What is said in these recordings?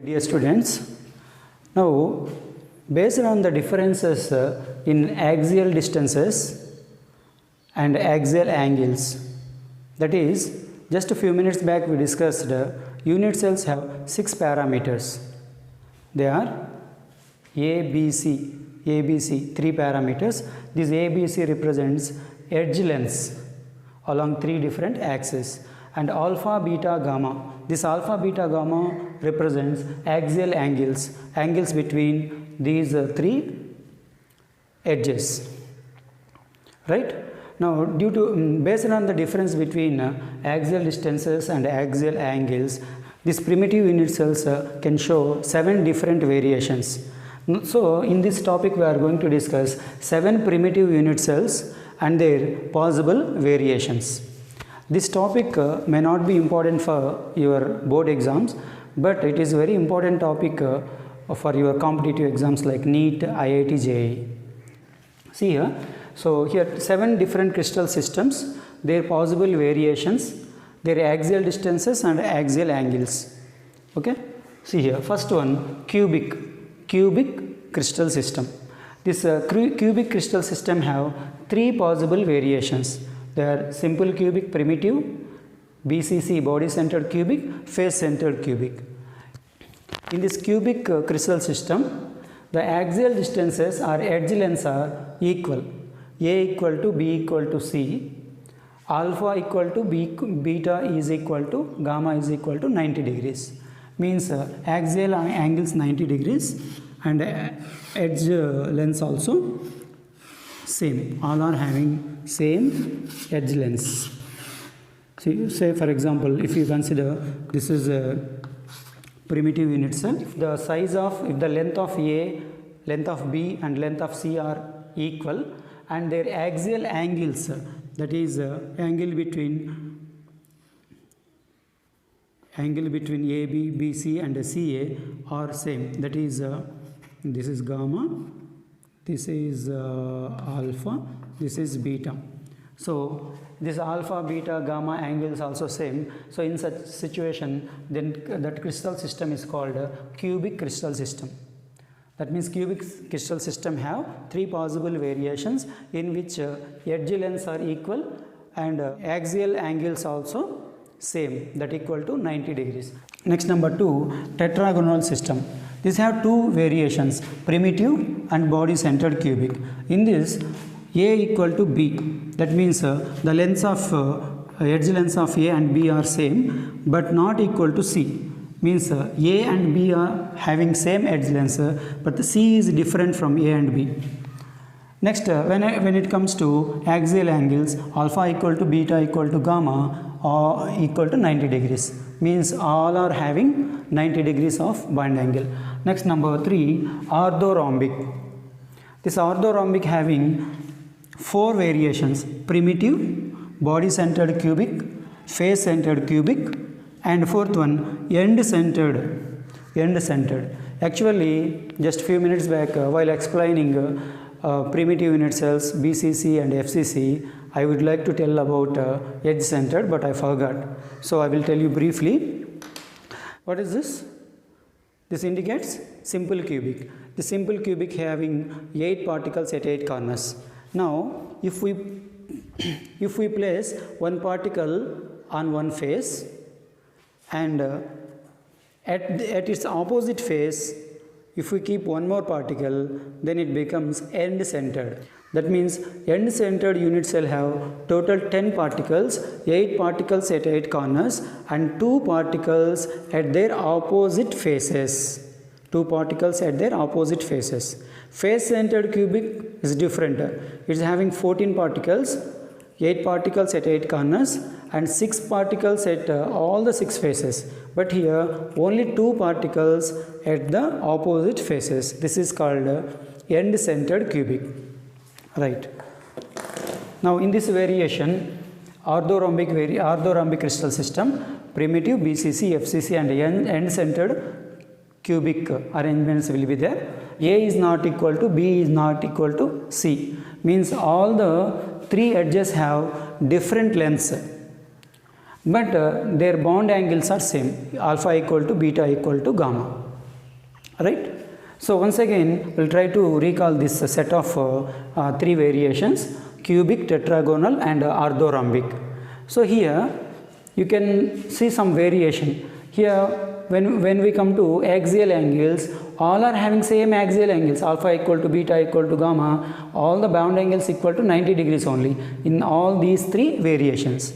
Dear students, now based on the differences in axial distances and axial angles, that is, just a few minutes back we discussed unit cells have 6 parameters. They are ABC, 3 parameters. This ABC represents edge lengths along 3 different axes, and alpha, beta, gamma. This alpha, beta, gamma represents axial angles between these 3 edges, right? Now, based on the difference between axial distances and axial angles, this primitive unit cells can show 7 different variations. So, in this topic we are going to discuss 7 primitive unit cells and their possible variations. This topic may not be important for your board exams, but it is a very important topic for your competitive exams like NEET, IIT, JEE. See here, so here 7 different crystal systems, their possible variations, their axial distances and axial angles. Okay, see here, first one, cubic crystal system. This cubic crystal system have 3 possible variations. They are simple cubic primitive, BCC body centered cubic, face centered cubic. In this cubic crystal system, the axial distances or edge lengths are equal. A equal to B equal to C, alpha equal to beta is equal to gamma is equal to 90 degrees. Means axial angles 90 degrees and edge lengths also same. All are having same edge lengths. See, say for example, if you consider this is a primitive unit cell, if the length of A, length of B and length of C are equal and their axial angles, that is angle between AB, BC and CA are same, that is this is gamma, this is alpha, this is beta. So this alpha, beta, gamma angle is also same. So in such situation, then that crystal system is called a cubic crystal system. That means cubic crystal system have 3 possible variations in which edge lengths are equal and axial angles also same, that equal to 90 degrees. Next, number 2, tetragonal system. These have 2 variations, primitive and body centered cubic. In this, A equal to B, that means the lengths of edge lengths of A and B are same but not equal to C. Means A and B are having same edge lengths but the C is different from A and B. Next, when it comes to axial angles, alpha equal to beta equal to gamma or equal to 90 degrees. Means all are having 90 degrees of bond angle. Next, number 3, orthorhombic. This orthorhombic having 4 variations, primitive, body centered cubic, face centered cubic, and 4th one, end centered. Actually, just few minutes back while explaining primitive unit cells, BCC and FCC, I would like to tell about edge centered, but I forgot. So I will tell you briefly. What is this? This indicates simple cubic. The simple cubic having 8 particles at 8 corners. Now, if we place one particle on one face and at its opposite face, if we keep one more particle, then it becomes end centered. That means end centered unit cell have total 10 particles, 8 particles at 8 corners and 2 particles at their opposite faces. 2 particles at their opposite faces. Face centered cubic is different. It is having 14 particles, 8 particles at 8 corners and 6 particles at all the 6 faces. But here only 2 particles at the opposite faces. This is called end centered cubic. Right. Now in this variation, orthorhombic crystal system, primitive, BCC, FCC and end centered cubic arrangements will be there. A is not equal to B is not equal to C. Means all the 3 edges have different lengths. but their bond angles are same, alpha equal to beta equal to gamma. right? So once again we'll try to recall this set of three variations: cubic, tetragonal and orthorhombic. So here you can see some variation. Here when we come to axial angles, all are having same axial angles, alpha equal to beta equal to gamma, all the bound angles equal to 90 degrees only in all these three variations.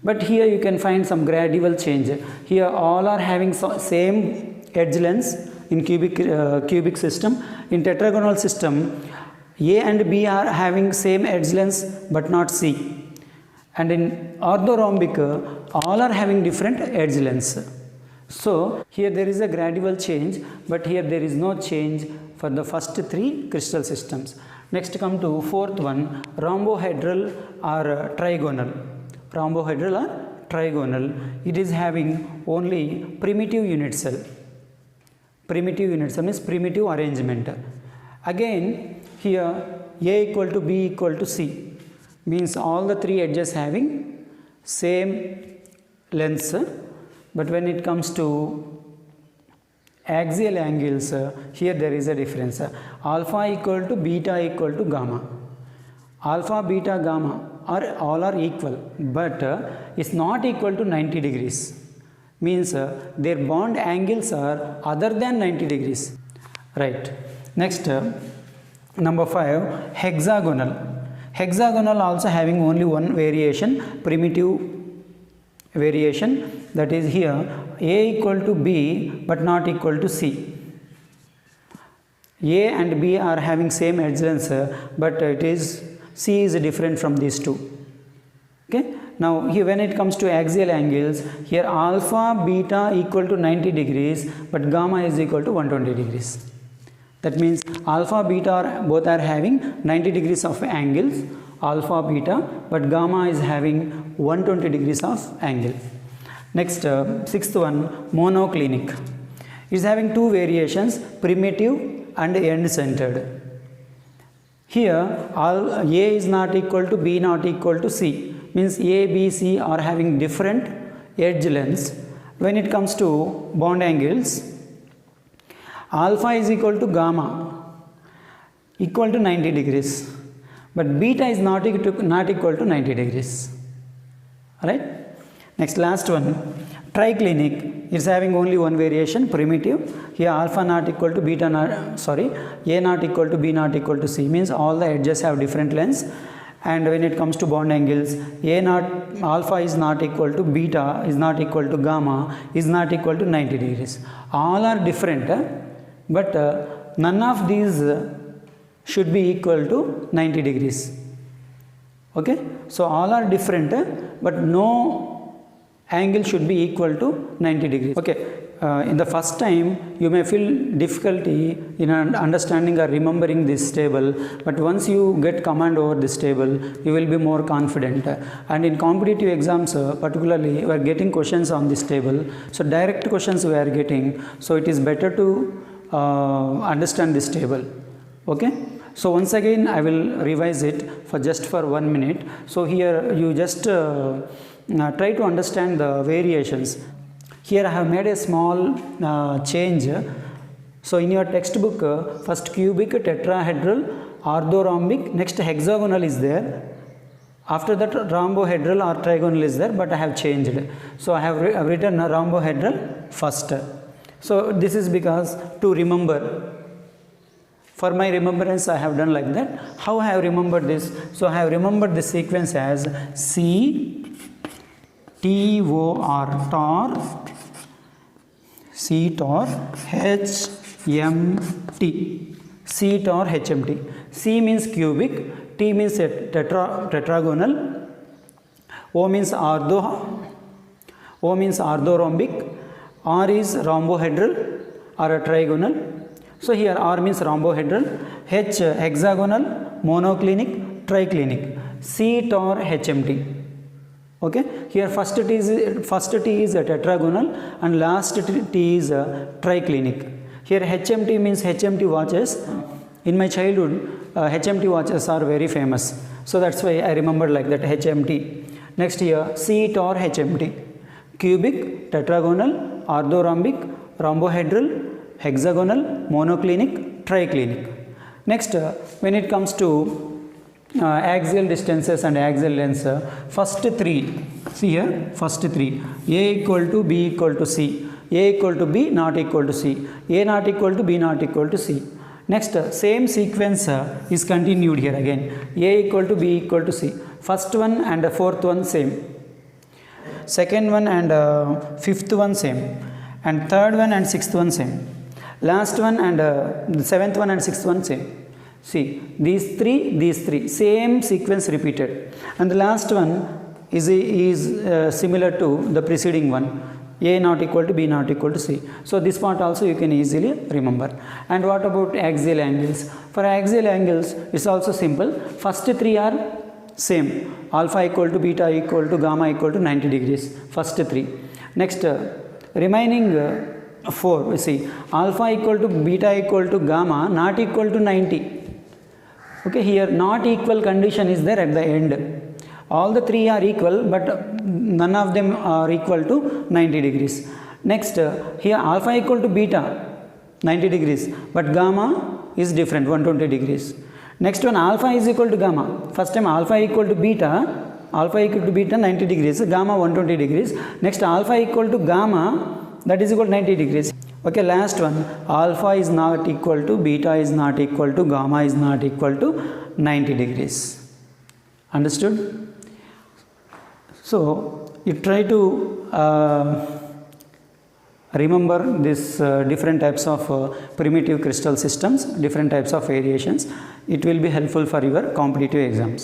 But here you can find some gradual change. Here all are having same edge lengths in cubic system. In tetragonal system, A and B are having same edge lengths but not C. And in orthorhombic, all are having different edge lengths. So here there is a gradual change, but here there is no change for the first three crystal systems. Next come to fourth one, rhombohedral or trigonal. Rhombohedral or trigonal, it is having only primitive unit cell. Primitive unit cell means primitive arrangement. Again here A equal to B equal to C, means all the three edges having same lengths, but when it comes to axial angles, here there is a difference. Alpha equal to beta equal to gamma. Alpha, beta, gamma are all are equal, but it's not equal to 90 degrees. Means their bond angles are other than 90 degrees. Right. Next, number 5, hexagonal. Hexagonal also having only one variation, primitive variation, that is here A equal to B but not equal to C. A and B are having same edge lengths, but it is C is different from these two. Okay. Now here when it comes to axial angles, here alpha beta equal to 90 degrees but gamma is equal to 120 degrees. That means alpha beta both are having 90 degrees of angles, alpha beta, but gamma is having 120 degrees of angle. Next, sixth one, monoclinic. It is having two variations, primitive and end centered. Here A is not equal to B not equal to C, means A, B, C are having different edge lengths. When it comes to bond angles, alpha is equal to gamma equal to 90 degrees, but beta is not equal to 90 degrees. Alright. Next, last one, triclinic is having only one variation, primitive. Here alpha not equal to beta not, A not equal to B not equal to C, means all the edges have different lengths. And when it comes to bond angles, alpha is not equal to beta is not equal to gamma is not equal to 90 degrees. All are different, but none of these should be equal to 90 degrees. Okay, so all are different, but no angle should be equal to 90 degrees. Okay, in the first time you may feel difficulty in understanding or remembering this table, but once you get command over this table, you will be more confident. And in competitive exams particularly, we are getting questions on this table, so direct questions we are getting, so it is better to understand this table. Okay, so once again I will revise it for 1 minute. So here you just try to understand the variations. Here I have made a small change. So in your textbook, first cubic, tetrahedral, orthorhombic, next hexagonal is there. After that rhombohedral or trigonal is there, but I have changed. So I have written a rhombohedral first. So this is because to remember. For my remembrance I have done like that. How I have remembered this? So I have remembered the sequence as C T O R tor, C tor H M T, C tor H M T. C means cubic, T means tetragonal, O means orthorhombic, R is rhombohedral or a trigonal. So here R means rhombohedral, H hexagonal, monoclinic, triclinic, C tor HMT. Okay, here first T is a tetragonal and last T is a triclinic. Here HMT means HMT watches. In my childhood, HMT watches are very famous. So that's why I remember like that, HMT. Next here C tor HMT, cubic, tetragonal, orthorhombic, rhombohedral, hexagonal, monoclinic, triclinic. Next, when it comes to axial distances and axial lengths, first three, see here, first three, A equal to B equal to C, A equal to B not equal to C, A not equal to B not equal to C. Next, same sequence is continued here again, A equal to B equal to C. First one and fourth one same, second one and fifth one same, and third one and sixth one same, last one and the seventh one and sixth one same. See, these three same sequence repeated, and the last one is similar to the preceding one, A not equal to B not equal to C. So this part also you can easily remember. And what about axial angles? For axial angles it's also simple. First three are same, alpha equal to beta equal to gamma equal to 90 degrees, first three. Next, remaining 4, we see alpha equal to beta equal to gamma not equal to 90. Okay, here not equal condition is there at the end. All the three are equal, but none of them are equal to 90 degrees. Next, here alpha equal to beta 90 degrees, but gamma is different, 120 degrees. Next one, alpha is equal to gamma. First time alpha equal to beta 90 degrees, gamma 120 degrees. Next, alpha equal to gamma, that is equal to 90 degrees. Okay, last one, alpha is not equal to beta is not equal to gamma is not equal to 90 degrees. Understood? So you try to remember this different types of primitive crystal systems, different types of variations. It will be helpful for your competitive exams.